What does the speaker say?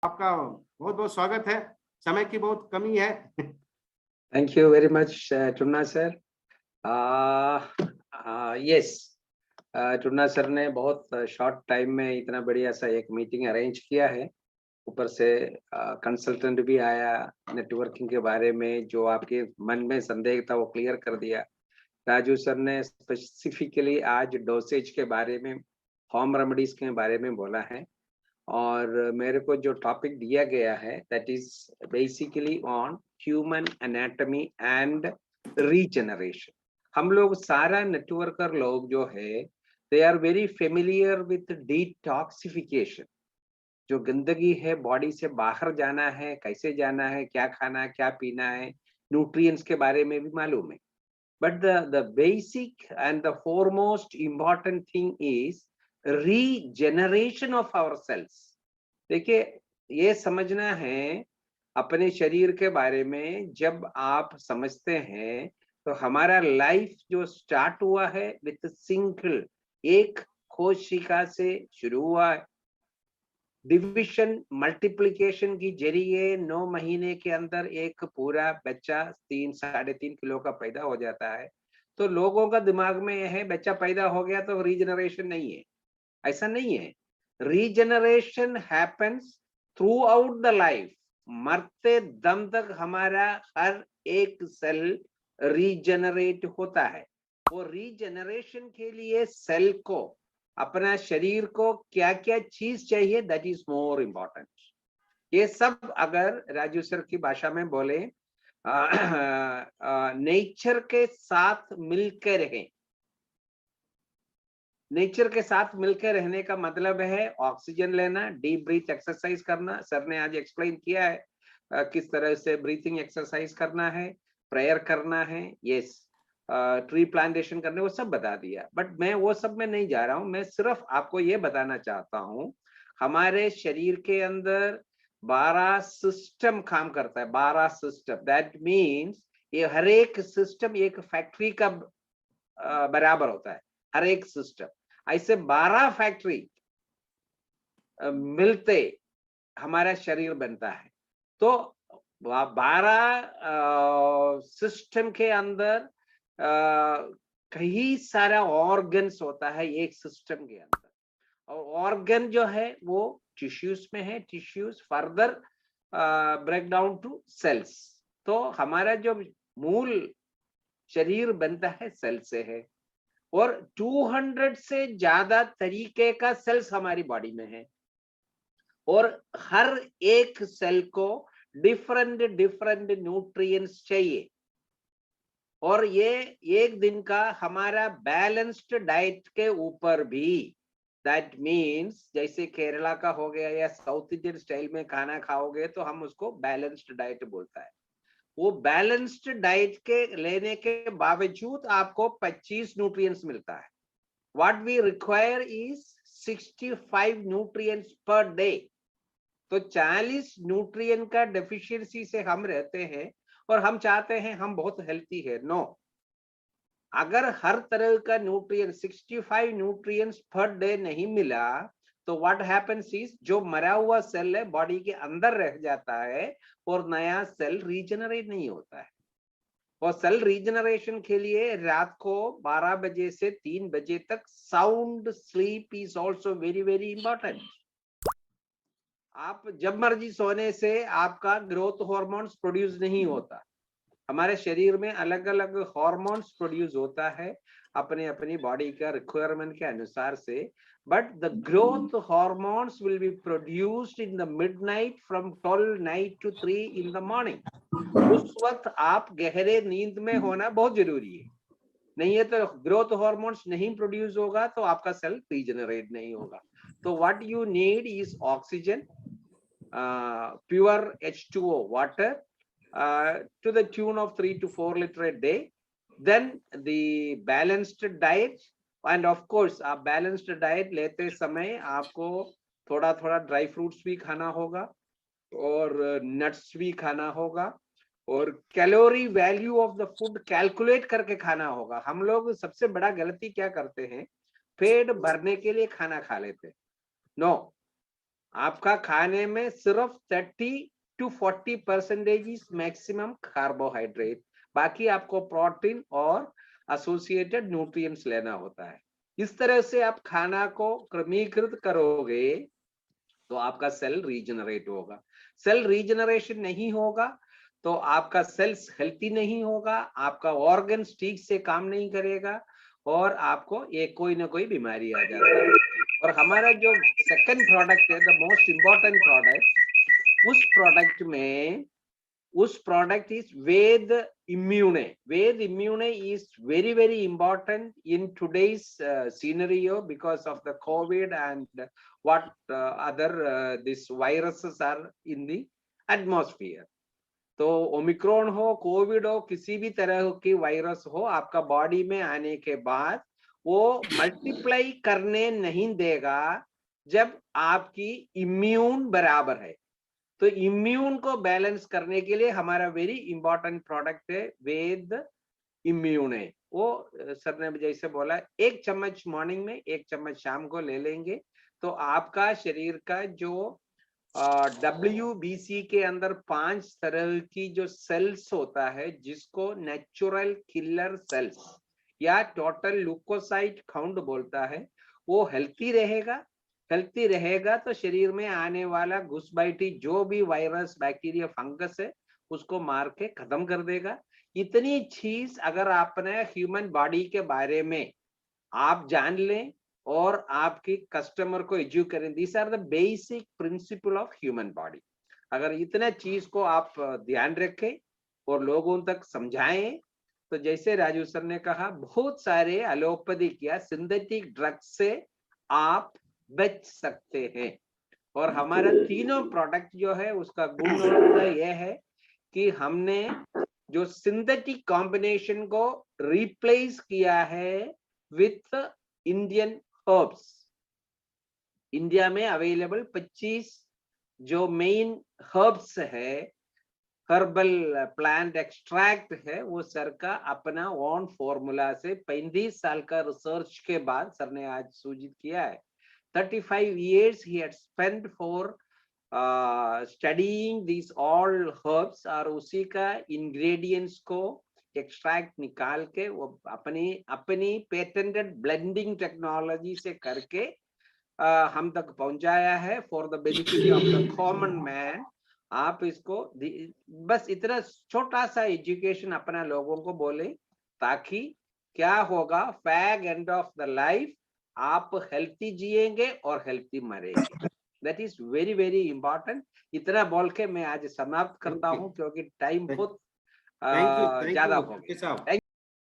आपका बहुत बहुत स्वागत है। समय की बहुत कमी है। Thank you very much, Tunna sir. Yes, Tunna sir ने बहुत शॉर्ट टाइम में इतना बढ़िया सा एक मीटिंग अरेंज किया है। ऊपर से कंसल्टेंट भी आया, नेटवर्किंग के बारे में जो आपके मन में संदेह था वो क्लियर कर दिया। राजू सर ने स्पेसिफिकली आज डोसेज के बारे में, होम रेमेडीज के बारे में बोला है। और मेरे को जो टॉपिक दिया गया है that is basically on human anatomy and regeneration. हम लोग सारा नेटवर्कर लोग जो है they are very familiar with detoxification. जो गंदगी है बॉडी से बाहर जाना है, कैसे जाना है, क्या खाना है, क्या पीना है, न्यूट्रिएंट्स के बारे में भी मालूम है। But the basic and the foremost important thing is regeneration of our cells. देखिए, ये समझना है अपने शरीर के बारे में। जब आप समझते हैं तो हमारा लाइफ जो स्टार्ट हुआ है विथ सिंगल एक कोशिका से शुरू हुआ है। डिविजन मल्टीप्लिकेशन की जरिए 9 महीने के अंदर एक पूरा बच्चा 3-3.5 किलो का पैदा हो जाता है। तो लोगों का दिमाग में यह है बच्चा पैदा हो गया तो रीजनरेशन नहीं है। ऐसा नहीं है। Regeneration happens through out the life. मरते दम तक हमारा हर एक सेल रीजनरेट होता है। वो रीजनरेशन के लिए सेल को, अपना शरीर को क्या क्या चीज चाहिए दैट इज मोर इम्पोर्टेंट। ये सब अगर राजू सर की भाषा में बोले नेचर के साथ मिलकर रहें। नेचर के साथ मिलकर रहने का मतलब है ऑक्सीजन लेना, डीप ब्रीथ एक्सरसाइज करना। सर ने आज एक्सप्लेन किया है किस तरह से ब्रीथिंग एक्सरसाइज करना है, प्रेयर करना है, यस, ट्री प्लांटेशन करने, वो सब बता दिया। बट मैं वो सब में नहीं जा रहा हूँ। मैं सिर्फ आपको ये बताना चाहता हूँ हमारे शरीर के अंदर 12 सिस्टम काम करता है। 12 सिस्टम, दैट मीन्स ये हर एक सिस्टम एक फैक्ट्री का बराबर होता है। हर एक सिस्टम ऐसे 12 फैक्ट्री मिलते हमारा शरीर बनता है। तो 12 सिस्टम के अंदर कई सारा ऑर्गन्स होता है एक सिस्टम के अंदर। और ऑर्गन जो है वो टिश्यूज में है। Tissues further break down to cells. तो हमारा जो मूल शरीर बनता है सेल से है। और 200 से ज्यादा तरीके का सेल्स हमारी बॉडी में है। और हर एक सेल को डिफरेंट डिफरेंट न्यूट्रिएंट्स चाहिए। और ये एक दिन का हमारा बैलेंस्ड डाइट के ऊपर भी, दैट मीन्स जैसे केरला का हो गया या साउथ इंडियन स्टाइल में खाना खाओगे तो हम उसको बैलेंस्ड डाइट बोलता है। वो बैलेंस्ड डाइट के लेने के बावजूद आपको 25 न्यूट्रिएंट्स मिलता है। What we require is 65 nutrients per day. तो 40 न्यूट्रिएंट का डेफिशिएंसी से हम रहते हैं और हम चाहते हैं हम बहुत हेल्थी है। नो, अगर हर तरह का न्यूट्रिएंट 65 न्यूट्रिएंट्स पर डे नहीं मिला तो व्हाट हैपेंस इज जो मरा हुआ सेल है बॉडी के अंदर रह जाता है और नया सेल रीजनरेट नहीं होता है। और सेल रीजनरेशन के लिए रात को 12 बजे से 3 बजे तक sound sleep is also very very important. आप जब मर्जी सोने से आपका ग्रोथ हार्मोन्स प्रोड्यूस नहीं होता। हमारे शरीर में अलग अलग हार्मोन्स प्रोड्यूस होता है अपने अपनी बॉडी का रिक्वायरमेंट के अनुसार से। But the growth hormones will be produced in the midnight from 12 night to 3 in the morning. उस वक्त आप गहरे नींद में होना बहुत जरूरी है। नहीं है तो ग्रोथ हार्मोन्स नहीं प्रोड्यूस होगा तो आपका सेल रीजनरेट नहीं होगा। तो what you need is oxygen, pure H2O water to the tune of 3 to 4 liters a day. Then the balanced diet, and of course आप balanced diet लेते समय आपको थोड़ा थोड़ा ड्राई फ्रूट्स भी खाना होगा और नट्स भी खाना होगा और calorie value of the food calculate करके खाना होगा। हम लोग सबसे बड़ा गलती क्या करते हैं, पेट भरने के लिए खाना खा लेते। नो, आपका खाने में सिर्फ 30 to 40% इज मैक्सिमम कार्बोहाइड्रेट, बाकी आपको प्रोटीन और एसोसिएटेड न्यूट्रिएंट्स लेना होता है। इस तरह से आप खाना को क्रमीकृत करोगे तो आपका सेल रीजनरेट होगा। सेल रीजनरेशन नहीं होगा तो आपका सेल्स हेल्थी नहीं होगा, आपका ऑर्गन्स ठीक से काम नहीं करेगा और आपको एक कोई ना कोई बीमारी आ जाता है। और हमारा जो सेकंड प्रोडक्ट है, द मोस्ट इंपॉर्टेंट प्रोडक्ट, उस product is Ved immune. Ved immune is very very important in today's scenario because of the COVID and what other this viruses are in the atmosphere. तो ओमिक्रॉन हो, Covid हो, किसी भी तरह की virus हो, आपका बॉडी में आने के बाद वो मल्टीप्लाई करने नहीं देगा जब आपकी इम्यून बराबर है। तो इम्यून को बैलेंस करने के लिए हमारा वेरी इंपॉर्टेंट प्रोडक्ट है वेद इम्यूने। वो सर ने जैसे बोला, 1 चम्मच मॉर्निंग में, 1 चम्मच शाम को ले लेंगे तो आपका शरीर का जो WBC के अंदर 5 तरह की जो सेल्स होता है, जिसको नेचुरल किलर सेल्स या टोटल ल्यूकोसाइट काउंट बोलता है, वो हेल्थी रहेगा। हेल्थी रहेगा तो शरीर में आने वाला घुसपैठी जो भी वायरस, बैक्टीरिया, फंगस है, उसको मार के खत्म कर देगा। इतनी चीज अगर आपने ह्यूमन बॉडी के बारे में आप जान लें और आपकी कस्टमर को एजुकेट करें, this are the basic principle of human body. अगर इतना चीज को आप ध्यान रखें और लोगों तक समझाएं, तो जैसे राजू सर ने कहा, बहुत सारे एलोपैथिक या सिंथेटिक ड्रग्स से आप बच सकते हैं। और हमारा तीनों प्रोडक्ट जो है उसका गुण यह है कि हमने जो सिंथेटिक कॉम्बिनेशन को रिप्लेस किया है विथ इंडियन हर्ब्स। इंडिया में अवेलेबल 25 जो मेन हर्ब्स है, हर्बल प्लांट एक्सट्रैक्ट है, वो सर का अपना ओन फॉर्मूला से 35 साल का रिसर्च के बाद सर ने आज सूचित किया है। 35 years he had spent for studying these all herbs और उसी का ingredients को एक्सट्रैक्ट निकाल के वो अपनी पेटेंटेड ब्लेंडिंग टेक्नोलॉजी से करके हम तक पहुंचाया है for the benefit of the common man. आप इसको बस इतना छोटा सा एजुकेशन अपना लोगों को बोले, ताकि क्या होगा, fag end of the life आप हेल्थी जिएंगे और हेल्थी मरेंगे। That is very very important. इतना बोल के मैं आज समाप्त करता हूं क्योंकि टाइम बहुत ज्यादा हो गया।